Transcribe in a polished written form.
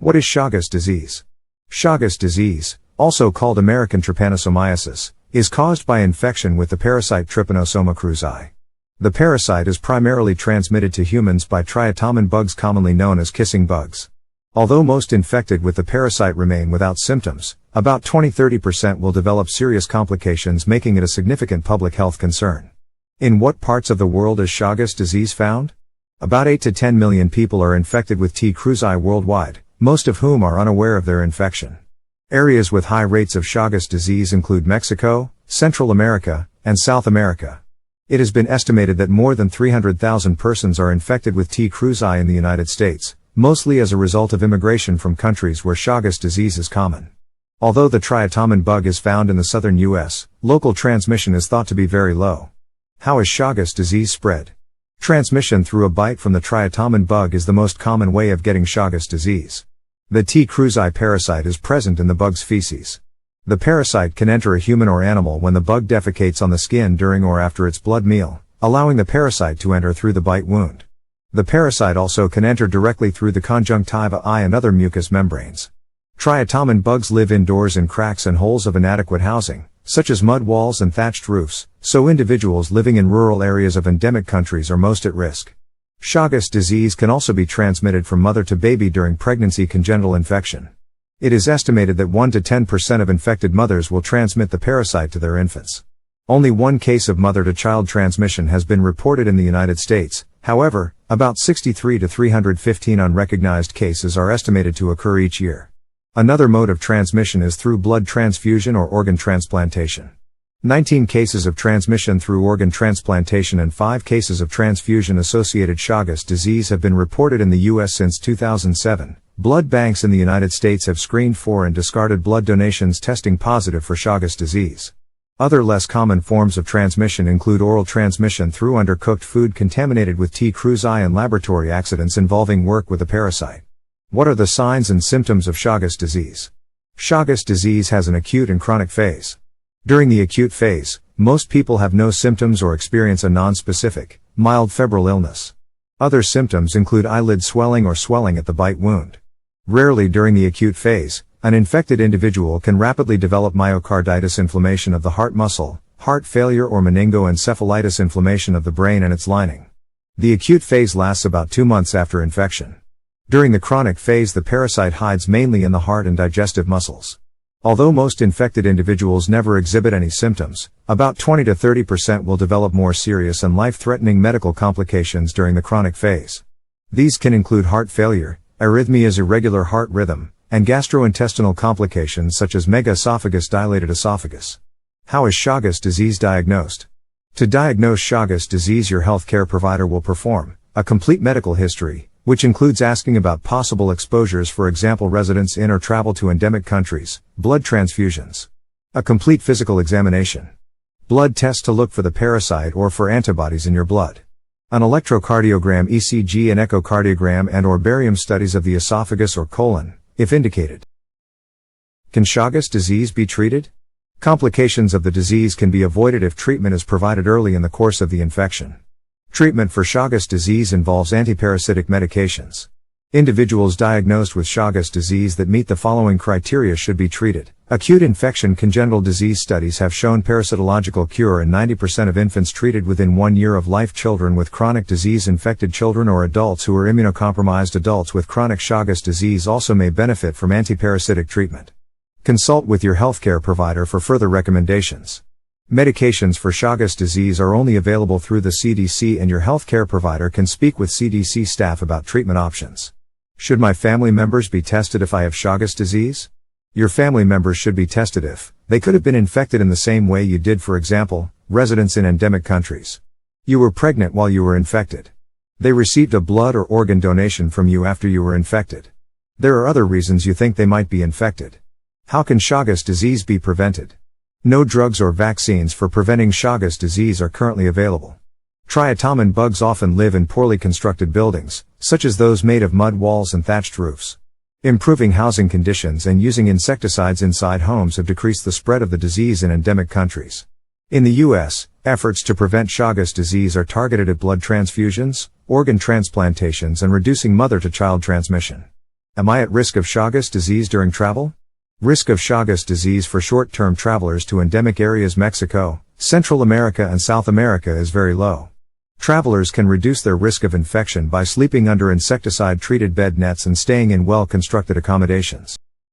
What is Chagas disease? Chagas disease, also called American Trypanosomiasis, is caused by infection with the parasite Trypanosoma cruzi. The parasite is primarily transmitted to humans by triatomine bugs commonly known as kissing bugs. Although most infected with the parasite remain without symptoms, about 20–30% will develop serious complications, making it a significant public health concern. In what parts of the world is Chagas disease found? About 8 to 10 million people are infected with T. cruzi worldwide, most of whom are unaware of their infection. Areas with high rates of Chagas disease include Mexico, Central America, and South America. It has been estimated that more than 300,000 persons are infected with T. cruzi in the United States, mostly as a result of immigration from countries where Chagas disease is common. Although the triatomine bug is found in the southern U.S., local transmission is thought to be very low. How is Chagas disease spread? Transmission through a bite from the triatomine bug is the most common way of getting Chagas disease. The T. cruzi parasite is present in the bug's feces. The parasite can enter a human or animal when the bug defecates on the skin during or after its blood meal, allowing the parasite to enter through the bite wound. The parasite also can enter directly through the conjunctiva eye and other mucous membranes. Triatomine bugs live indoors in cracks and holes of inadequate housing, such as mud walls and thatched roofs, so individuals living in rural areas of endemic countries are most at risk. Chagas disease can also be transmitted from mother to baby during pregnancy congenital infection. It is estimated that 1 to 10% of infected mothers will transmit the parasite to their infants. Only one case of mother-to-child transmission has been reported in the United States. However, about 63 to 315 unrecognized cases are estimated to occur each year. Another mode of transmission is through blood transfusion or organ transplantation. 19 cases of transmission through organ transplantation and 5 cases of transfusion-associated Chagas disease have been reported in the U.S. since 2007. Blood banks in the United States have screened for and discarded blood donations testing positive for Chagas disease. Other less common forms of transmission include oral transmission through undercooked food contaminated with T. cruzi and laboratory accidents involving work with a parasite. What are the signs and symptoms of Chagas disease? Chagas disease has an acute and chronic phase. During the acute phase, most people have no symptoms or experience a non-specific, mild febrile illness. Other symptoms include eyelid swelling or swelling at the bite wound. Rarely during the acute phase, an infected individual can rapidly develop myocarditis, inflammation of the heart muscle, heart failure, or meningoencephalitis, inflammation of the brain and its lining. The acute phase lasts about 2 months after infection. During the chronic phase, the parasite hides mainly in the heart and digestive muscles. Although most infected individuals never exhibit any symptoms, about 20 to 30% will develop more serious and life-threatening medical complications during the chronic phase. These can include heart failure, arrhythmias, irregular heart rhythm, and gastrointestinal complications such as megaesophagus, dilated esophagus. How is Chagas disease diagnosed? To diagnose Chagas disease, your healthcare provider will perform a complete medical history, which includes asking about possible exposures, for example residence in or travel to endemic countries, blood transfusions, a complete physical examination, blood tests to look for the parasite or for antibodies in your blood, an electrocardiogram, ECG and echocardiogram and/or barium studies of the esophagus or colon, if indicated. Can Chagas disease be treated? Complications of the disease can be avoided if treatment is provided early in the course of the infection. Treatment for Chagas disease involves antiparasitic medications. Individuals diagnosed with Chagas disease that meet the following criteria should be treated. Acute infection congenital disease studies have shown parasitological cure in 90% of infants treated within 1 year of life. Children with chronic disease, infected children or adults who are immunocompromised. Adults with chronic Chagas disease also may benefit from antiparasitic treatment. Consult with your healthcare provider for further recommendations. Medications for Chagas disease are only available through the CDC, and your healthcare provider can speak with CDC staff about treatment options. Should my family members be tested if I have Chagas disease? Your family members should be tested if they could have been infected in the same way you did, for example, residents in endemic countries. You were pregnant while you were infected. They received a blood or organ donation from you after you were infected. There are other reasons you think they might be infected. How can Chagas disease be prevented? No drugs or vaccines for preventing Chagas disease are currently available. Triatomine bugs often live in poorly constructed buildings, such as those made of mud walls and thatched roofs. Improving housing conditions and using insecticides inside homes have decreased the spread of the disease in endemic countries. In the U.S., efforts to prevent Chagas disease are targeted at blood transfusions, organ transplantations, and reducing mother-to-child transmission. Am I at risk of Chagas disease during travel? Risk of Chagas disease for short-term travelers to endemic areas Mexico, Central America and South America is very low. Travelers can reduce their risk of infection by sleeping under insecticide-treated bed nets and staying in well-constructed accommodations.